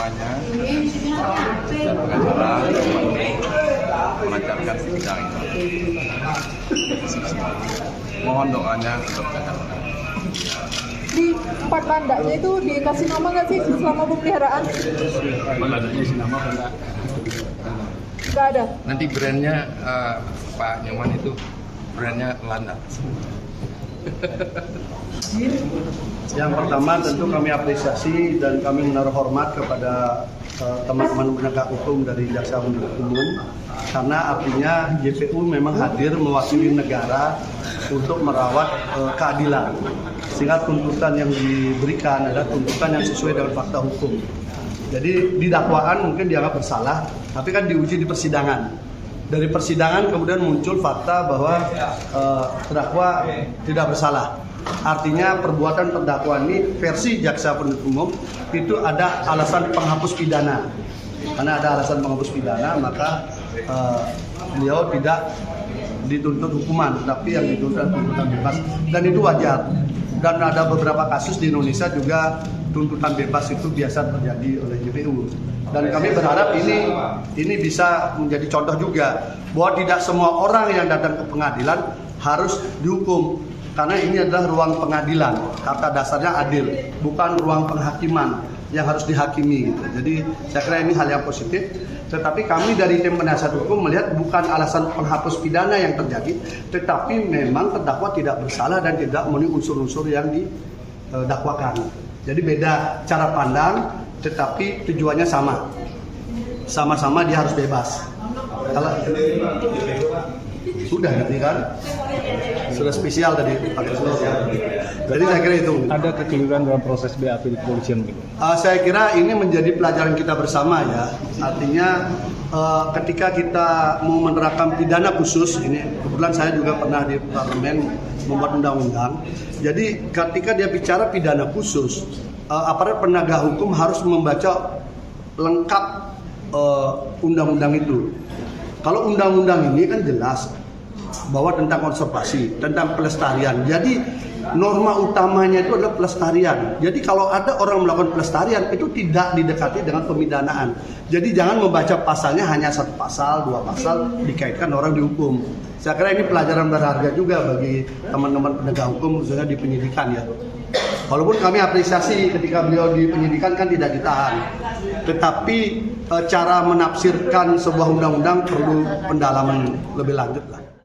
doanya dan pengacara melancarkan sidang ini. Mohon doanya untuk pengacara. Di 4 landaknya itu dikasih nama nggak sih selama pemeliharaan? Landaknya isi nama apa enggak? Nggak ada. Nanti brandnya Pak Nyoman itu brandnya Landak. Yang pertama tentu kami apresiasi dan kami menaruh hormat kepada teman-teman penegak hukum dari Jaksa Penuntut Umum, karena artinya JPU memang hadir mewakili negara untuk merawat keadilan, sehingga tuntutan yang diberikan adalah tuntutan yang sesuai dengan fakta hukum. Jadi di dakwaan mungkin dianggap bersalah, tapi kan diuji di persidangan. Dari persidangan kemudian muncul fakta bahwa terdakwa tidak bersalah. Artinya perbuatan terdakwa ini versi Jaksa Penuntut Umum itu ada alasan penghapus pidana. Karena ada alasan penghapus pidana, maka beliau tidak dituntut hukuman, tapi yang dituntut tuntutan bebas. Dan itu wajar. Dan ada beberapa kasus di Indonesia juga tuntutan bebas itu biasa terjadi oleh JPU. Dan kami berharap ini bisa menjadi contoh juga bahwa tidak semua orang yang datang ke pengadilan harus dihukum. Karena ini adalah ruang pengadilan, kata dasarnya adil, bukan ruang penghakiman yang harus dihakimi. Gitu. Jadi saya kira ini hal yang positif. Tetapi kami dari tim penasihat hukum melihat bukan alasan penghapus pidana yang terjadi, tetapi memang terdakwa tidak bersalah dan tidak memenuhi unsur-unsur yang didakwakan. Jadi beda cara pandang, tetapi tujuannya sama. Sama-sama dia harus bebas. Kalau sudah nanti kan sudah spesial tadi pakai spesial. Jadi saya kira itu. Ada kekeliruan dalam proses BAP di kepolisian gitu. Saya kira ini menjadi pelajaran kita bersama ya. Artinya ketika kita mau menerapkan pidana khusus, ini kebetulan saya juga pernah di parlemen membuat undang-undang. Jadi ketika dia bicara pidana khusus, aparat penegak hukum harus membaca lengkap undang-undang itu. Kalau undang-undang ini kan jelas bahwa tentang konservasi, tentang pelestarian. Jadi norma utamanya itu adalah pelestarian. Jadi kalau ada orang melakukan pelestarian itu tidak didekati dengan pemidanaan. Jadi jangan membaca pasalnya hanya satu pasal, dua pasal dikaitkan orang dihukum. Saya kira ini pelajaran berharga juga bagi teman-teman penegak hukum khususnya di penyidikan ya. Walaupun kami apresiasi ketika beliau di penyidikan kan tidak ditahan. Tetapi cara menafsirkan sebuah undang-undang perlu pendalaman lebih lanjut lah.